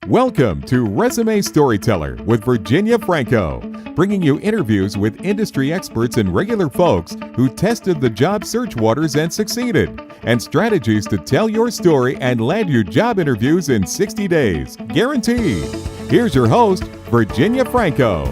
Welcome to Resume Storyteller with Virginia Franco, bringing you interviews with industry experts and regular folks who tested the job search waters and succeeded, and strategies to tell your story and land you job interviews in 60 days, guaranteed. Here's your host, Virginia Franco.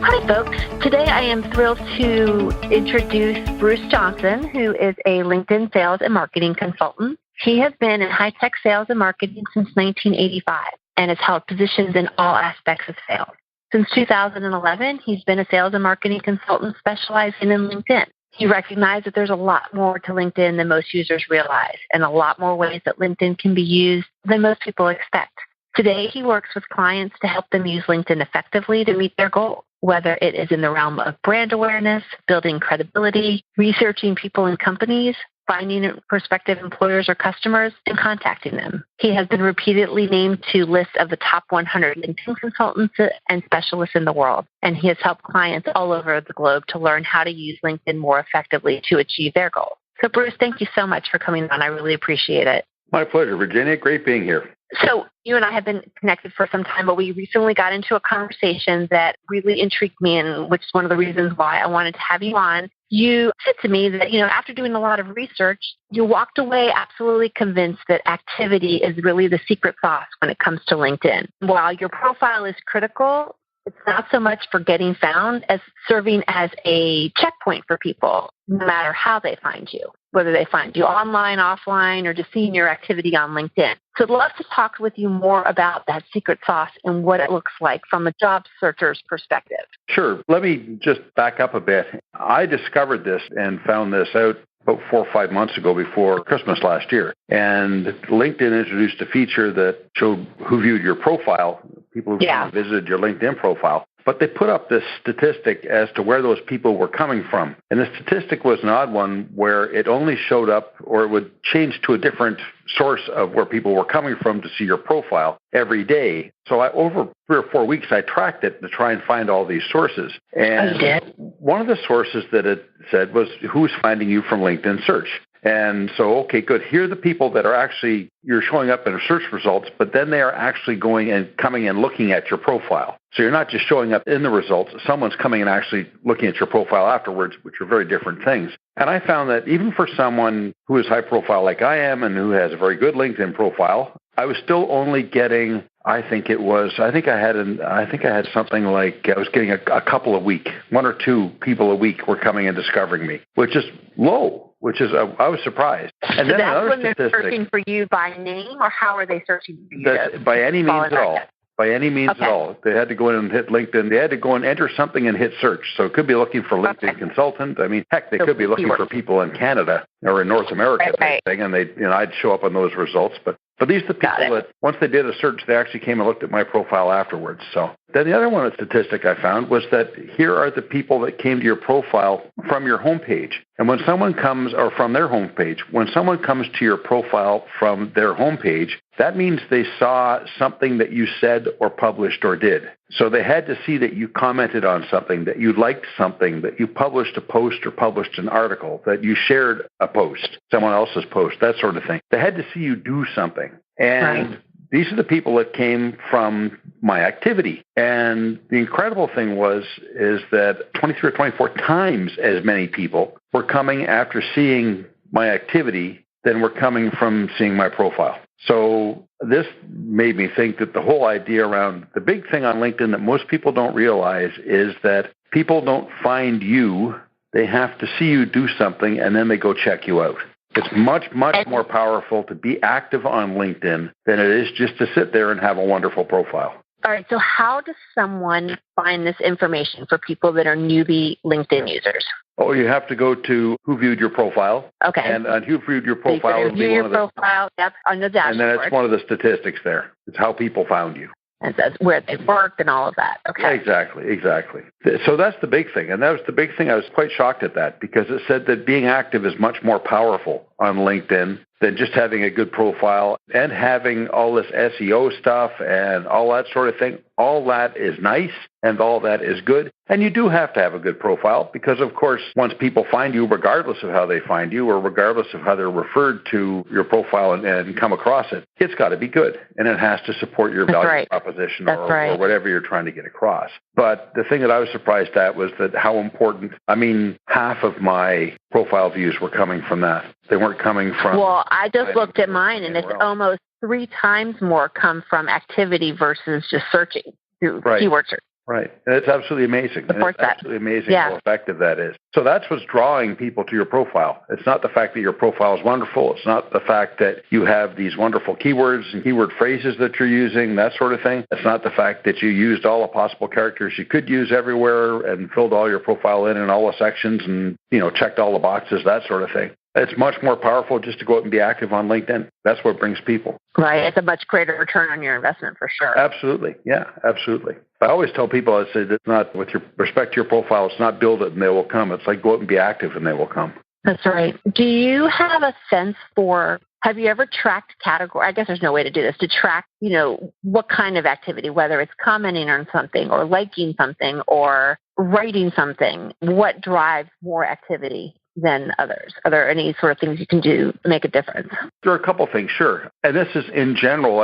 Hi, folks. Today I am thrilled to introduce Bruce Johnston, who is a LinkedIn sales and marketing consultant. He has been in high-tech sales and marketing since 1985 and has held positions in all aspects of sales. Since 2011, he's been a sales and marketing consultant specializing in LinkedIn. He recognized that there's a lot more to LinkedIn than most users realize, and a lot more ways that LinkedIn can be used than most people expect. Today, he works with clients to help them use LinkedIn effectively to meet their goals, whether it is in the realm of brand awareness, building credibility, researching people and companies, finding prospective employers or customers, and contacting them. He has been repeatedly named to lists of the top 100 LinkedIn consultants and specialists in the world, and he has helped clients all over the globe to learn how to use LinkedIn more effectively to achieve their goals. So, Bruce, thank you so much for coming on. I really appreciate it. My pleasure, Virginia. Great being here. So you and I have been connected for some time, but we recently got into a conversation that really intrigued me, and which is one of the reasons why I wanted to have you on. You said to me that, after doing a lot of research, you walked away absolutely convinced that activity is really the secret sauce when it comes to LinkedIn. While your profile is critical, it's not so much for getting found as serving as a checkpoint for people, no matter how they find you, whether they find you online, offline, or just seeing your activity on LinkedIn. So I'd love to talk with you more about that secret sauce and what it looks like from a job searcher's perspective. Sure. Let me just back up a bit. I discovered this and found this out about 4 or 5 months ago before Christmas last year. And LinkedIn introduced a feature that showed who viewed your profile, people who visited your LinkedIn profile. But they put up this statistic as to where those people were coming from. And the statistic was an odd one where it only showed up, or it would change to a different source of where people were coming from to see your profile every day. So over 3 or 4 weeks, I tracked it to try and find all these sources. And one of the sources that it said was who's finding you from LinkedIn search. And so, okay, good. Here are the people that are actually, you're showing up in the search results, but then they are actually going and coming and looking at your profile. So you're not just showing up in the results. Someone's coming and actually looking at your profile afterwards, which are very different things. And I found that even for someone who is high profile like I am and who has a very good LinkedIn profile, I was still only getting, I think I had something like, I was getting a couple a week, 1 or 2 people a week were coming and discovering me, which is low. I was surprised. And so then that's when they're searching for you by name, or how are they searching for you? By any means at all. By any means at all. They had to go in and hit LinkedIn. They had to go and enter something and hit search. So it could be looking for LinkedIn consultant. I mean, heck, they could be looking for people in Canada or in North America, thing, and I'd show up on those results. But these are the people that once they did a search, they actually came and looked at my profile afterwards. So then the other one statistic I found was that here are the people that came to your profile from your homepage. And when someone comes, or from their homepage, when someone comes to your profile from their homepage, that means they saw something that you said or published or did. So they had to see that you commented on something, that you liked something, that you published a post or published an article, that you shared a post, someone else's post, that sort of thing. They had to see you do something. And these are the people that came from my activity. And the incredible thing is that 23 or 24 times as many people were coming after seeing my activity than were coming from seeing my profile. So this made me think that the whole idea around the big thing on LinkedIn that most people don't realize is that people don't find you. They have to see you do something, and then they go check you out. It's much, much more powerful to be active on LinkedIn than it is just to sit there and have a wonderful profile. All right. So how does someone find this information for people that are newbie LinkedIn users? Oh, you have to go to who viewed your profile. Okay. And who viewed your profile would be one of the profile. Yep, on the dashboard. And then it's one of the statistics there. It's how people found you. And says where they worked and all of that. Okay. Exactly. So that's the big thing. And that was the big thing. I was quite shocked at that because it said that being active is much more powerful on LinkedIn than just having a good profile and having all this SEO stuff and all that sort of thing. All that is nice and all that is good. And you do have to have a good profile because, of course, once people find you, regardless of how they find you or regardless of how they're referred to your profile and come across it, it's got to be good. And it has to support your value proposition or whatever you're trying to get across. But the thing that I was surprised at was that how important, half of my profile views were coming from that. They weren't coming from... Well, I just looked at mine, and it's almost 3 times more come from activity versus just searching through keyword search. Right. And it's absolutely amazing. It's absolutely amazing how effective that is. So that's what's drawing people to your profile. It's not the fact that your profile is wonderful. It's not the fact that you have these wonderful keywords and keyword phrases that you're using, that sort of thing. It's not the fact that you used all the possible characters you could use everywhere and filled all your profile in all the sections and, checked all the boxes, that sort of thing. It's much more powerful just to go out and be active on LinkedIn. That's what brings people. Right. It's a much greater return on your investment for sure. Absolutely. Yeah, absolutely. I always tell people, I say that's not, with your respect to your profile, it's not build it and they will come. It's like go out and be active and they will come. That's right. Do you have a sense for, have you ever tracked category? I guess there's no way to do this, to track, what kind of activity, whether it's commenting on something or liking something or writing something, what drives more activity than others? Are there any sort of things you can do to make a difference? There are a couple things, sure. And this is in general.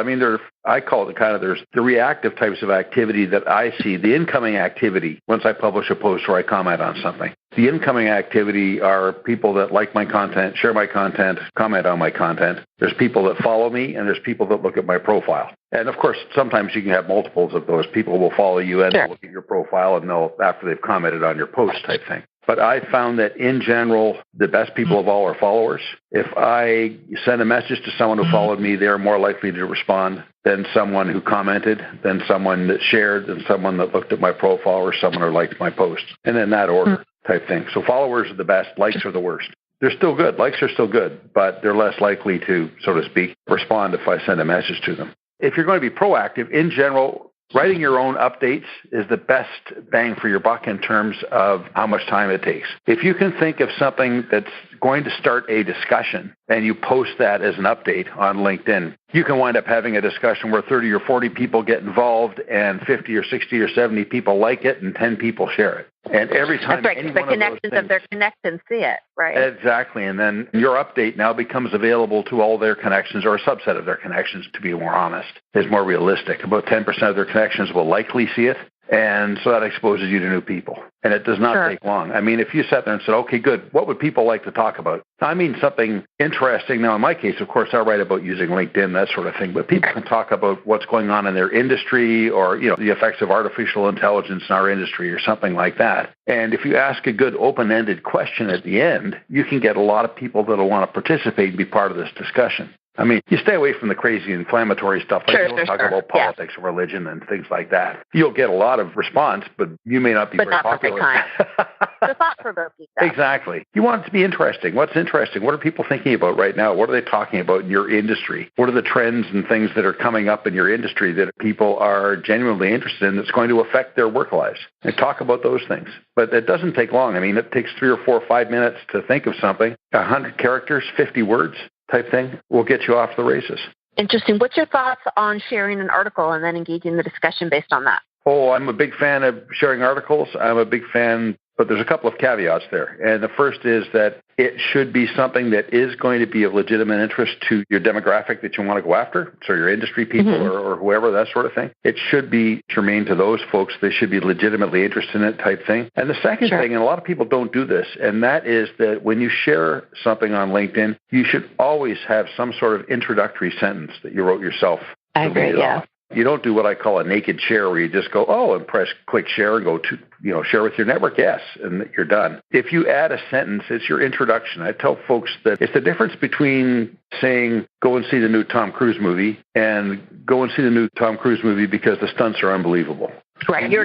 I call it there's the reactive types of activity that I see, the incoming activity once I publish a post or I comment on something. The incoming activity are people that like my content, share my content, comment on my content. There's people that follow me, and there's people that look at my profile. And of course, sometimes you can have multiples of those. People will follow you and look at your profile and know after they've commented on your post type thing. But I found that in general, the best people of all are followers. If I send a message to someone who followed me, they're more likely to respond than someone who commented, than someone that shared, than someone that looked at my profile or someone who liked my post. And in that order type thing. So followers are the best, likes are the worst. They're still good. Likes are still good, but they're less likely to, so to speak, respond if I send a message to them. If you're going to be proactive, in general, writing your own updates is the best bang for your buck in terms of how much time it takes. If you can think of something that's going to start a discussion and you post that as an update on LinkedIn, you can wind up having a discussion where 30 or 40 people get involved and 50 or 60 or 70 people like it and 10 people share it. And every time that's right, the connections of their connections see it, right? Exactly. And then your update now becomes available to all their connections, or a subset of their connections, to be more honest, is more realistic. About 10% of their connections will likely see it. And so that exposes you to new people. And it does not take long. If you sat there and said, okay, good, what would people like to talk about? Something interesting. Now, in my case, of course, I write about using LinkedIn, that sort of thing. But people can talk about what's going on in their industry or, the effects of artificial intelligence in our industry or something like that. And if you ask a good open-ended question at the end, you can get a lot of people that will want to participate and be part of this discussion. You stay away from the crazy inflammatory stuff. Don't talk about politics and religion and things like that. You'll get a lot of response, but you may not be very popular. The thought-provoking stuff. Exactly. You want it to be interesting. What's interesting? What are people thinking about right now? What are they talking about in your industry? What are the trends and things that are coming up in your industry that people are genuinely interested in that's going to affect their work lives? And talk about those things. But it doesn't take long. It takes 3 or 4 or 5 minutes to think of something. 100 characters, 50 words. Type thing will get you off the races. Interesting. What's your thoughts on sharing an article and then engaging the discussion based on that? Oh, I'm a big fan of sharing articles. I'm a big fan, but there's a couple of caveats there. And the first is that it should be something that is going to be of legitimate interest to your demographic that you want to go after, so your industry people or whoever, that sort of thing. It should be germane to those folks. They should be legitimately interested in it type thing. And the second thing, and a lot of people don't do this, and that is that when you share something on LinkedIn, you should always have some sort of introductory sentence that you wrote yourself. I agree, yeah. You don't do what I call a naked share where you just go, and press click share and go to, share with your network, yes, and you're done. If you add a sentence, it's your introduction. I tell folks that it's the difference between saying, go and see the new Tom Cruise movie and go and see the new Tom Cruise movie because the stunts are unbelievable. Right. You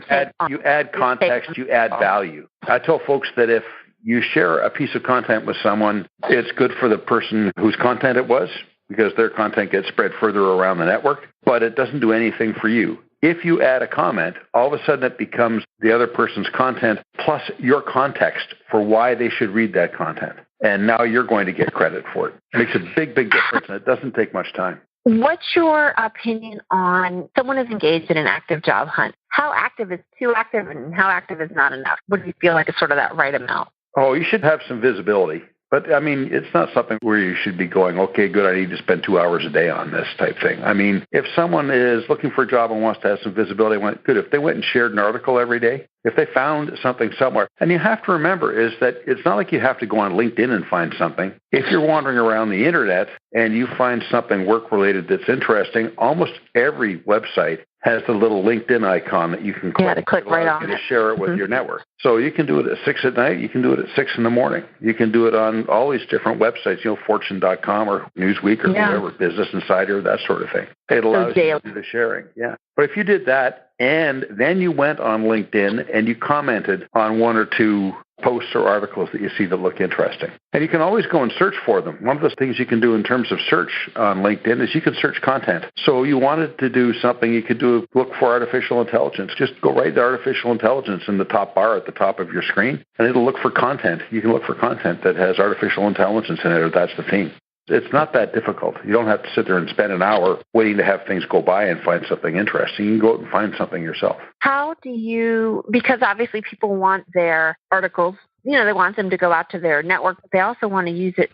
add context, you add value. I tell folks that if you share a piece of content with someone, it's good for the person whose content it was, because their content gets spread further around the network, but it doesn't do anything for you. If you add a comment, all of a sudden it becomes the other person's content plus your context for why they should read that content. and now you're going to get credit for it. It makes a big, big difference, and it doesn't take much time. What's your opinion on someone who's engaged in an active job hunt? How active is too active and how active is not enough? What do you feel like is sort of that right amount? Oh, you should have some visibility. But, I mean, it's not something where you should be going, okay, good, I need to spend 2 hours a day on this type thing. I mean, if someone is looking for a job and wants to have some visibility, good. If they went and shared an article every day, if they found something somewhere, and you have to remember is that it's not like you have to go on LinkedIn and find something. If you're wandering around the internet and you find something work-related that's interesting, almost every website has the little LinkedIn icon that you can click. Yeah, to click right on it. To share it with your network. So you can do it at 6 at night. You can do it at 6 in the morning. You can do it on all these different websites, Fortune.com or Newsweek or whatever, Business Insider, that sort of thing. It allows you to do the sharing. Yeah. But if you did that and then you went on LinkedIn and you commented on 1 or 2 posts or articles that you see that look interesting. And you can always go and search for them. One of the things you can do in terms of search on LinkedIn is you can search content. So you wanted to do something, you could look for artificial intelligence. Just go right to artificial intelligence in the top bar at the top of your screen, and it'll look for content. You can look for content that has artificial intelligence in it, or that's the theme. It's not that difficult. You don't have to sit there and spend an hour waiting to have things go by and find something interesting. You can go out and find something yourself. How do you, because obviously people want their articles, they want them to go out to their network, but they also want to use it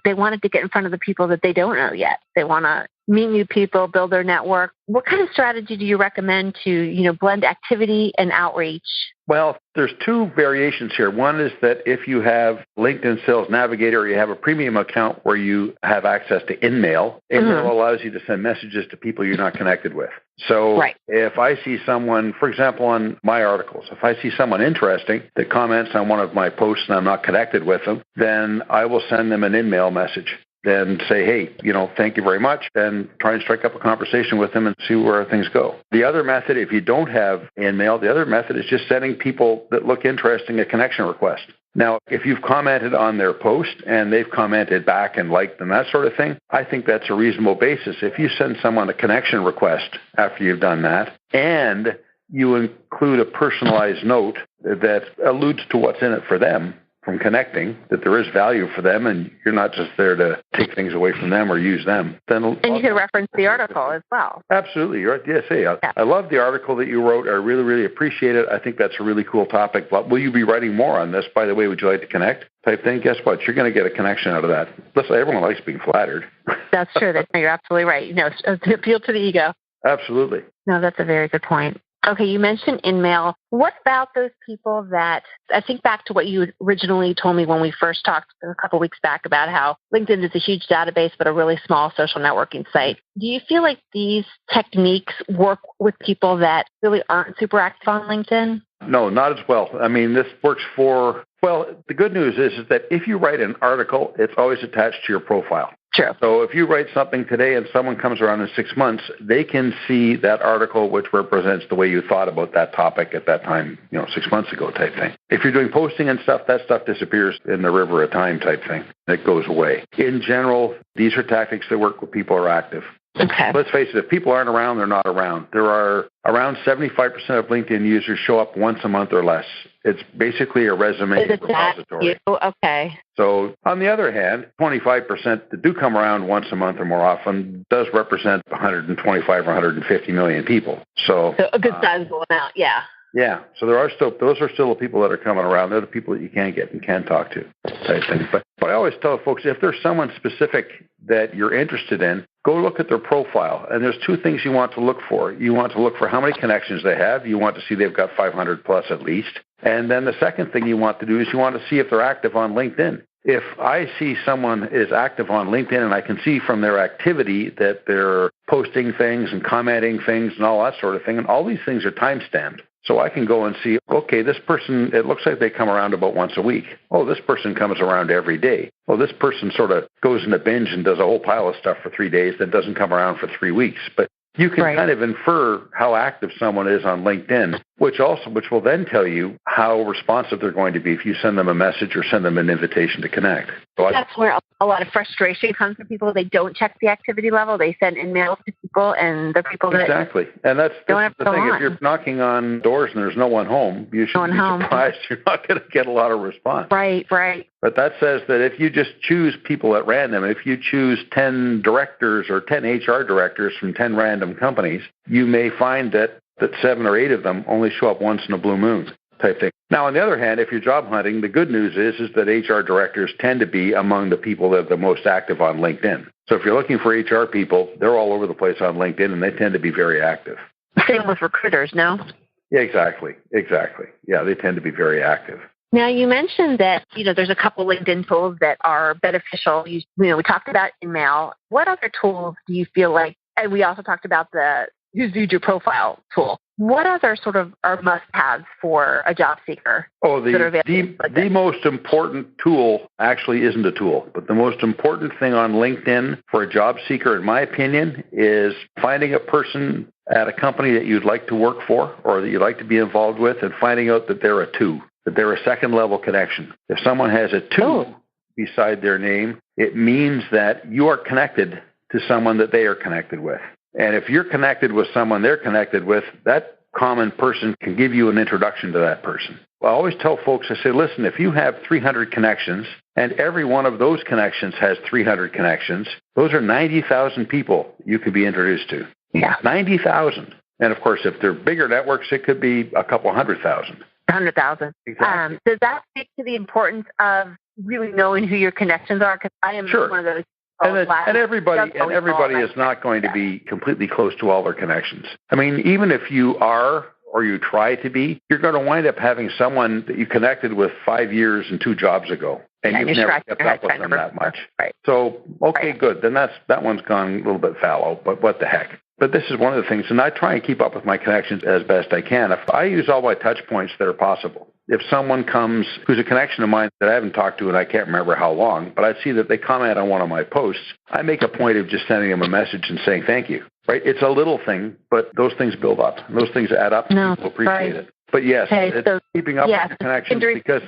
they want it to get in front of the people that they don't know yet. They want to meet new people, build their network. What kind of strategy do you recommend to, blend activity and outreach? Well, there's 2 variations here. One is that if you have LinkedIn Sales Navigator, or you have a premium account where you have access to InMail, InMail allows you to send messages to people you're not connected with. So if I see someone, for example, on my articles, if I see someone interesting that comments on one of my posts and I'm not connected with them, then I will send them an InMail message. Then say, hey, thank you very much, and try and strike up a conversation with them and see where things go. The other method, if you don't have InMail, the other method is just sending people that look interesting a connection request. Now, if you've commented on their post and they've commented back and liked and that sort of thing, I think that's a reasonable basis. If you send someone a connection request after you've done that, and you include a personalized note that alludes to what's in it for them, from connecting, that there is value for them and you're not just there to take things away from them or use them. Then and you can reference the article as well. Absolutely. You're right. Yes, hey, I love the article that you wrote. I really, really appreciate it. I think that's a really cool topic. Will you be writing more on this? By the way, would you like to connect? Type thing. Guess what? You're going to get a connection out of that. Listen, everyone likes being flattered. That's true. You're absolutely right. Appeal to the ego. Absolutely. No, that's a very good point. Okay, you mentioned InMail. What about those people that, I think back to what you originally told me when we first talked a couple weeks back about how LinkedIn is a huge database, but a really small social networking site. Do you feel like these techniques work with people that really aren't super active on LinkedIn? No, not as well. I mean, this works the good news is that if you write an article, it's always attached to your profile. True. So if you write something today and someone comes around in 6 months, they can see that article, which represents the way you thought about that topic at that time, 6 months ago type thing. If you're doing posting and stuff, that stuff disappears in the river of time type thing. It goes away. In general, these are tactics that work when people are active. Okay. Let's face it, if people aren't around, they're not around. There are around 75% of LinkedIn users show up once a month or less. It's basically a resume repository. Okay. So on the other hand, 25% that do come around once a month or more often does represent 125 or 150 million people. So a good sizable amount, yeah. Yeah, so those are still the people that are coming around. They're the people that you can get and can talk to, type thing. But I always tell folks, if there's someone specific that you're interested in, go look at their profile. And there's 2 things you want to look for. You want to look for how many connections they have. You want to see they've got 500 plus at least. And then the second thing you want to do is you want to see if they're active on LinkedIn. If I see someone is active on LinkedIn and I can see from their activity that they're posting things and commenting things and all that sort of thing, and all these things are time-stamped. So I can go and see, okay, this person, it looks like they come around about once a week. Oh, this person comes around every day. Well, this person sort of goes in a binge and does a whole pile of stuff for 3 days, then doesn't come around for 3 weeks. But you can kind of infer how active someone is on LinkedIn, which will then tell you how responsive they're going to be if you send them a message or send them an invitation to connect. So that's where a lot of frustration comes from people. They don't check the activity level. They send InMails to people and the people that exactly. And that's the thing. On. If you're knocking on doors and there's no one home, you should be surprised you're not going to get a lot of response. Right. But that says that if you just choose people at random, if you choose 10 directors or 10 HR directors from 10 random companies, you may find that 7 or 8 of them only show up once in a blue moon type thing. Now, on the other hand, if you're job hunting, the good news is that HR directors tend to be among the people that are the most active on LinkedIn. So if you're looking for HR people, they're all over the place on LinkedIn, and they tend to be very active. Same with recruiters, no? Yeah, exactly. Yeah, they tend to be very active. Now, you mentioned that, there's a couple LinkedIn tools that are beneficial. We talked about email. What other tools do you feel like, and we also talked about the Who's Viewed Your Profile tool. What other sort of are must-haves for a job seeker? Oh, the most important tool actually isn't a tool, but the most important thing on LinkedIn for a job seeker, in my opinion, is finding a person at a company that you'd like to work for or that you'd like to be involved with and finding out that they're a 2, that they're a second-level connection. If someone has a 2 beside their name, it means that you are connected to someone that they are connected with. And if you're connected with someone they're connected with, that common person can give you an introduction to that person. I always tell folks, I say, listen, if you have 300 connections and every one of those connections has 300 connections, those are 90,000 people you could be introduced to. Yeah. 90,000. And of course, if they're bigger networks, it could be a couple 100,000. 100,000. Exactly. Does that speak to the importance of really knowing who your connections are? Because I am one of those. And everybody is not going to be completely close to all their connections. I mean, even if you are or you try to be, you're going to wind up having someone that you connected with 5 years and 2 jobs ago, and you've never kept up with them that much. Right. So, good. Then that one's gone a little bit fallow, but what the heck. But this is one of the things, and I try and keep up with my connections as best I can. If I use all my touch points that are possible. If someone comes who's a connection of mine that I haven't talked to and I can't remember how long, but I see that they comment on one of my posts, I make a point of just sending them a message and saying thank you. Right? It's a little thing, but those things build up. Those things add up. And people appreciate it. But yes, it's keeping up with your connections because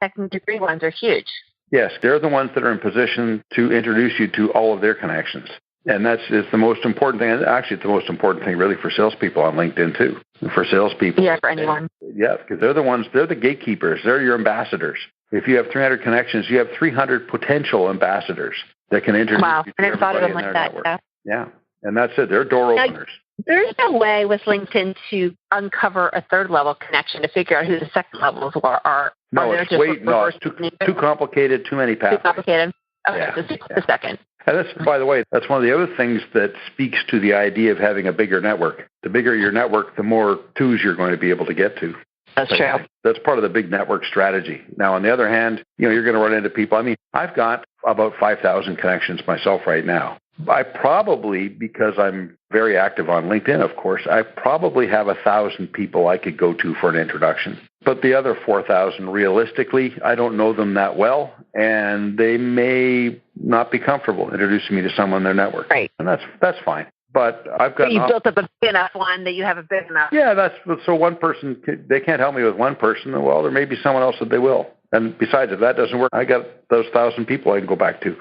second degree ones are huge. Yes, they're the ones that are in position to introduce you to all of their connections. And that's the most important thing. And actually, it's the most important thing really for salespeople on LinkedIn too. For salespeople. Yeah, for anyone. Yeah, because they're the gatekeepers. They're your ambassadors. If you have 300 connections, you have 300 potential ambassadors that can introduce you to everybody in their network. Yeah, and that's it. They're door openers. There's no way with LinkedIn to uncover a third level connection to figure out who the second levels are. No, it's too complicated, too many pathways. Too complicated. Okay, yeah. The second. And that's, by the way, that's one of the other things that speaks to the idea of having a bigger network. The bigger your network, the more 2s you're going to be able to get to. That's true. That's part of the big network strategy. Now, on the other hand, you're going to run into people. I mean, I've got about 5,000 connections myself right now. I probably, because I'm very active on LinkedIn, of course, I probably have 1,000 people I could go to for an introduction. But the other 4,000, realistically, I don't know them that well, and they may not be comfortable introducing me to someone in their network. Right. And that's fine. But I've got. So you built up a big enough one that you have a big enough. Yeah, so one person, they can't help me with one person. Well, there may be someone else that they will. And besides, if that doesn't work, I got those 1,000 people I can go back to.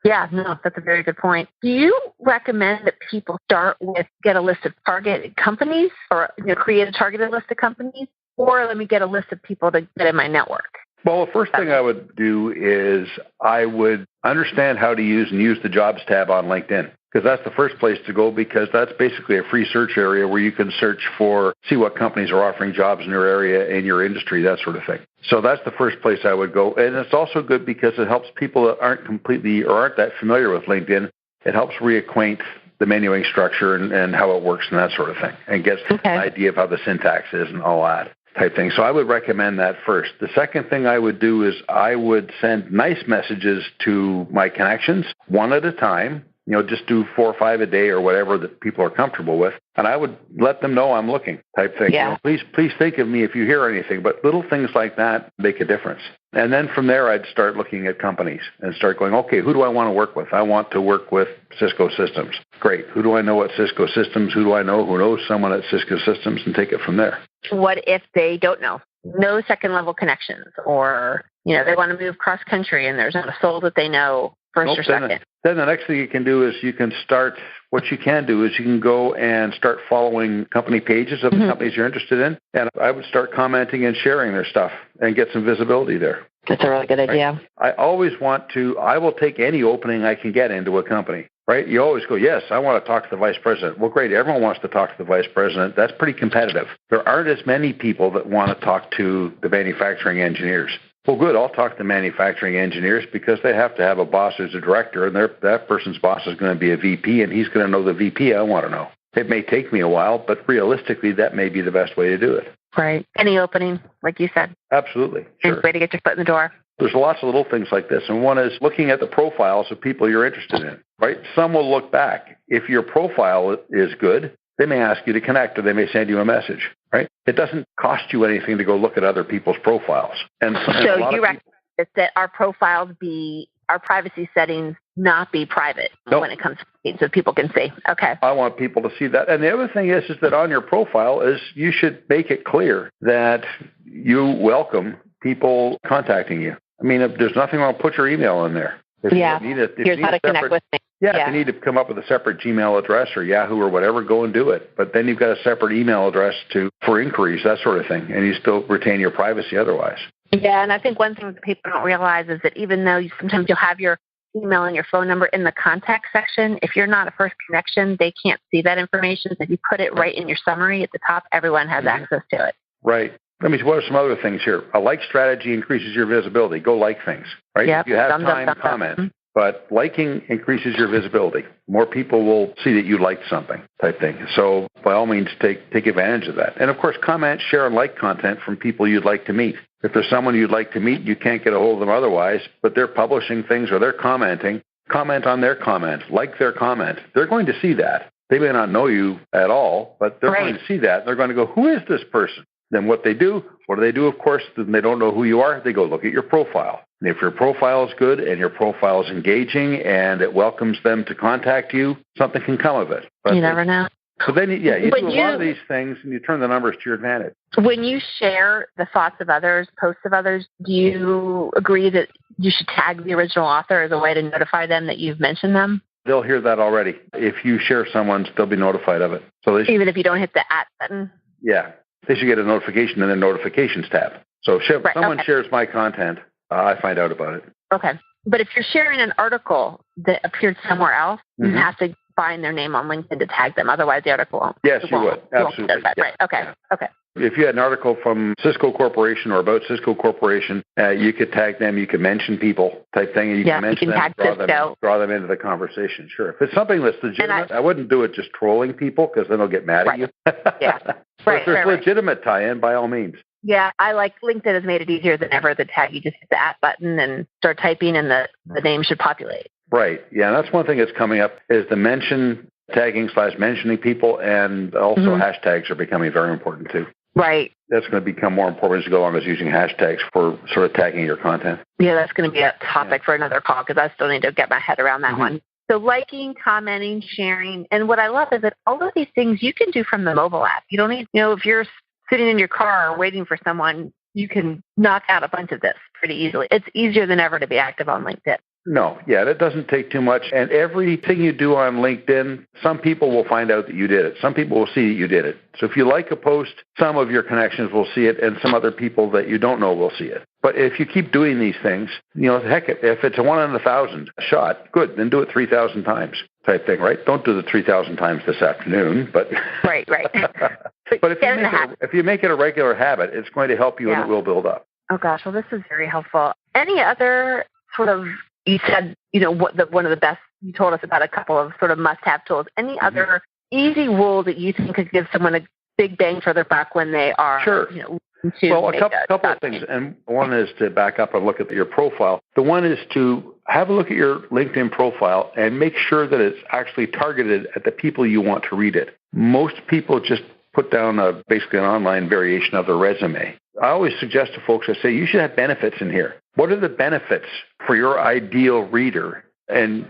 Yeah, no, that's a very good point. Do you recommend that people start with get a list of targeted companies or create a targeted list of companies? Or let me get a list of people to get in my network? Well, the first thing I would do is I would understand how to use the Jobs tab on LinkedIn, because that's the first place to go, because that's basically a free search area where you can search see what companies are offering jobs in your area, in your industry, that sort of thing. So that's the first place I would go. And it's also good because it helps people that aren't that familiar with LinkedIn. It helps reacquaint the menuing structure and how it works and that sort of thing, and gets an idea of how the syntax is and all that type thing. So I would recommend that first. The second thing I would do is I would send nice messages to my connections one at a time. Just do 4 or 5 a day or whatever that people are comfortable with. And I would let them know I'm looking type thing. Yeah. Please think of me if you hear anything. But little things like that make a difference. And then from there, I'd start looking at companies and start going, okay, who do I want to work with? I want to work with Cisco Systems. Great. Who do I know at Cisco Systems? Who do I know who knows someone at Cisco Systems? And take it from there. What if they don't know? No second level connections, or, they want to move cross country and there's not a soul that they know first or second. Then the next thing you can do is you can go and start following company pages of the companies you're interested in. And I would start commenting and sharing their stuff and get some visibility there. That's a really good idea. Right? I will take any opening I can get into a company. Right? You always go, yes, I want to talk to the vice president. Well, great. Everyone wants to talk to the vice president. That's pretty competitive. There aren't as many people that want to talk to the manufacturing engineers. Well, good. I'll talk to the manufacturing engineers because they have to have a boss who's a director, and that person's boss is going to be a VP, and he's going to know the VP I want to know. It may take me a while, but realistically, that may be the best way to do it. Right. Any opening, like you said. Absolutely. Sure. Way to get your foot in the door. There's lots of little things like this, and one is looking at the profiles of people you're interested in, right? Some will look back. If your profile is good, they may ask you to connect, or they may send you a message, right? It doesn't cost you anything to go look at other people's profiles. And so you recommend that our profiles our privacy settings not be private when it comes to so people can see. Okay. I want people to see that. And the other thing is that on your profile is you should make it clear that you welcome people contacting you. I mean, if there's nothing wrong, put your email in there. Here's how to connect with me. Yeah, if you need to come up with a separate Gmail address or Yahoo or whatever, go and do it. But then you've got a separate email address for inquiries, that sort of thing, and you still retain your privacy otherwise. Yeah, and I think one thing that people don't realize is that even though sometimes you'll have your email and your phone number in the contact section, if you're not a first connection, they can't see that information. So if you put it right in your summary at the top, everyone has access to it. Right. What are some other things here? A like strategy increases your visibility. Go like things, right? Yep. If you have time, comment. Mm-hmm. But liking increases your visibility. More people will see that you liked something type thing. So by all means, take advantage of that. And of course, comment, share, and like content from people you'd like to meet. If there's someone you'd like to meet, you can't get a hold of them otherwise, but they're publishing things or they're commenting, comment on their comment, like their comment. They're going to see that. They may not know you at all, but they're going to see that. They're going to go, who is this person? Then what do they do, of course, then they don't know who you are. They go look at your profile. And if your profile is good and your profile is engaging and it welcomes them to contact you, something can come of it. But you never know. So then, you do a lot of these things and you turn the numbers to your advantage. When you share the thoughts of others, posts of others, do you agree that you should tag the original author as a way to notify them that you've mentioned them? They'll hear that already. If you share someone's, they'll be notified of it. So even if you don't hit the @ button? Yeah. They should get a notification in their notifications tab. So if someone shares my content, I find out about it. Okay. But if you're sharing an article that appeared somewhere else, you have to find their name on LinkedIn to tag them. Otherwise, the article won't. Yes, you would. Absolutely. Right. Okay. Yeah. Okay. If you had an article from Cisco Corporation or about Cisco Corporation, you could tag them. You could mention people type thing. And you can mention them, draw them into the conversation. Sure. If it's something that's legitimate, I wouldn't do it just trolling people because then they'll get mad at you. Yeah. But if there's legitimate tie-in, by all means. Yeah, LinkedIn has made it easier than ever. The tag, you just hit the @ button and start typing, and the name should populate. Right. Yeah, and that's one thing that's coming up is the tagging/mentioning people, and also hashtags are becoming very important too. Right. That's going to become more important as you go along as using hashtags for sort of tagging your content. Yeah, that's going to be a topic for another call because I still need to get my head around that one. So liking, commenting, sharing, and what I love is that all of these things you can do from the mobile app. You don't need, if you're sitting in your car waiting for someone, you can knock out a bunch of this pretty easily. It's easier than ever to be active on LinkedIn. No, that doesn't take too much. And everything you do on LinkedIn, some people will find out that you did it. Some people will see that you did it. So if you like a post, some of your connections will see it, and some other people that you don't know will see it. But if you keep doing these things, heck, if it's a 1 in 1,000 shot, good, then do it 3,000 times type thing, right? Don't do the 3,000 times this afternoon, but right. But if you make it a regular habit, it's going to help you and it will build up. Oh gosh, well, this is very helpful. Any other sort of, you said, one of the best, you told us about a couple of sort of must-have tools. Any other easy rule that you think could give someone a big bang for their buck when they are, Well, a couple of things. And one is to back up and look at your profile. The one is to have a look at your LinkedIn profile and make sure that it's actually targeted at the people you want to read it. Most people just put down basically an online variation of their resume. I always suggest to folks, I say, you should have benefits in here. What are the benefits for your ideal reader? And,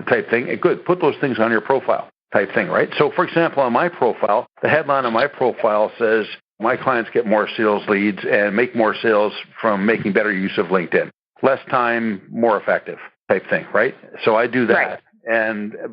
type thing. And good, put those things on your profile type thing, right? So, for example, on my profile, the headline on my profile says, my clients get more sales leads and make more sales from making better use of LinkedIn. Less time, more effective. type thing, right? So I do that. Right.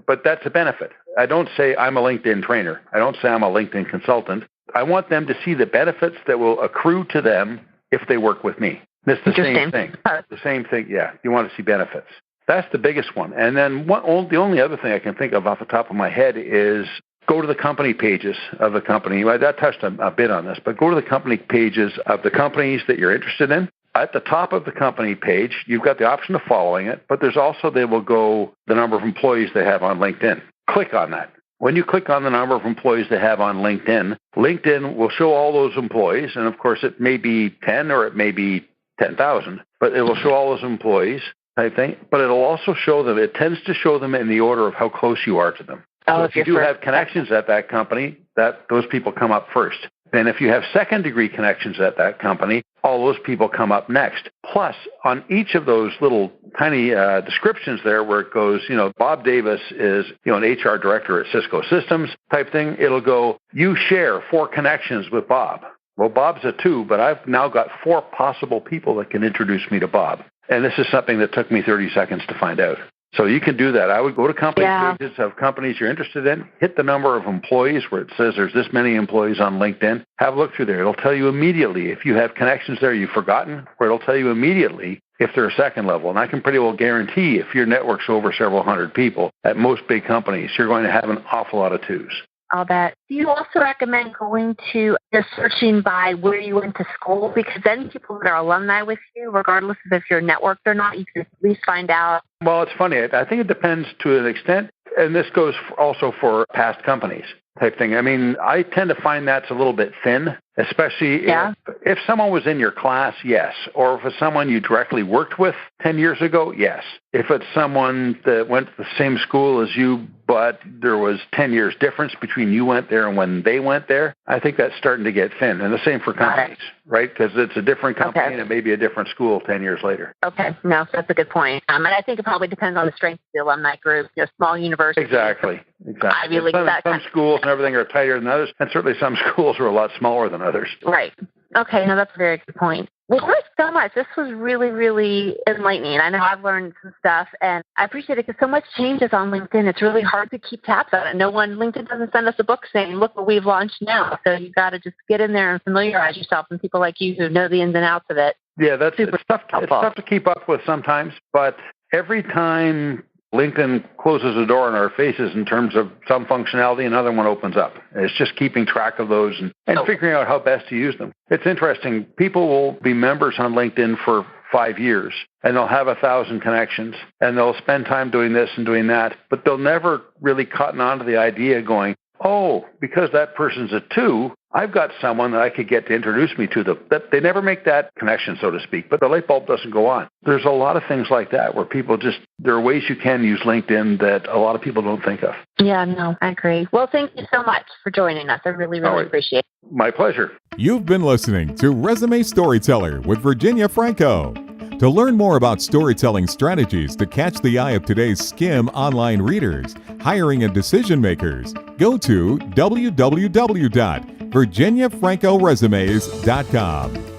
But that's a benefit. I don't say I'm a LinkedIn trainer. I don't say I'm a LinkedIn consultant. I want them to see the benefits that will accrue to them if they work with me. It's the same thing. The same thing, yeah. You want to see benefits. That's the biggest one. And then the only other thing I can think of off the top of my head is go to the company pages of the company. I touched a bit on this, but go to the company pages of the companies that you're interested in. At the top of the company page, you've got the option of following it, but there's also, they will go the number of employees they have on LinkedIn. Click on that. When you click on the number of employees they have on LinkedIn, LinkedIn will show all those employees, and of course it may be 10 or it may be 10,000, but it will show all those employees type thing, but it'll also show them, it tends to show them in the order of how close you are to them. So if you do have connections at that company, those people come up first. And if you have second-degree connections at that company, all those people come up next. Plus, on each of those little tiny descriptions there where it goes, Bob Davis is, an HR director at Cisco Systems type thing, it'll go, you share 4 connections with Bob. Well, Bob's a 2, but I've now got 4 possible people that can introduce me to Bob. And this is something that took me 30 seconds to find out. So you can do that. I would go to company pages of companies you're interested in, hit the number of employees where it says there's this many employees on LinkedIn, have a look through there. It'll tell you immediately if you have connections there you've forgotten, or it'll tell you immediately if they're a second level. And I can pretty well guarantee if your network's over several hundred people at most big companies, you're going to have an awful lot of 2s. All that. Do you also recommend going to searching by where you went to school? Because then people that are alumni with you, regardless of if you're networked or not, you can at least find out. Well, it's funny. I think it depends to an extent, and this goes also for past companies type thing. I mean, I tend to find that's a little bit thin, especially if someone was in your class, yes. Or if it's someone you directly worked with 10 years ago, yes. If it's someone that went to the same school as you, but there was 10 years difference between you went there and when they went there, I think that's starting to get thin. And the same for companies, right? Because it's a different company and it may be a different school 10 years later. Okay. No, that's a good point. And I think it probably depends on the strength of the alumni group, small universities. Exactly. Ivy League, some schools and everything are tighter than others, and certainly some schools are a lot smaller than others. Right. Okay. No, that's a very good point. Well, thanks so much. This was really, really enlightening. I know I've learned some stuff, and I appreciate it because so much changes on LinkedIn. It's really hard to keep tabs on it. LinkedIn doesn't send us a book saying, look what we've launched now. So you got to just get in there and familiarize yourself with people like you who know the ins and outs of it. Yeah, it's tough to keep up with sometimes, but every time LinkedIn closes the door in our faces in terms of some functionality, another one opens up. It's just keeping track of those and figuring out how best to use them. It's interesting. People will be members on LinkedIn for 5 years, and they'll have 1,000 connections, and they'll spend time doing this and doing that, but they'll never really cotton on to the idea going, oh, because that person's a 2, I've got someone that I could get to introduce me to them. They never make that connection, so to speak, but the light bulb doesn't go on. There's a lot of things like that where people there are ways you can use LinkedIn that a lot of people don't think of. Yeah, no, I agree. Well, thank you so much for joining us. I really, really appreciate it. My pleasure. You've been listening to Resume Storyteller with Virginia Franco. To learn more about storytelling strategies to catch the eye of today's SCIM online readers, hiring and decision makers, go to www.virginiafrancoresumes.com.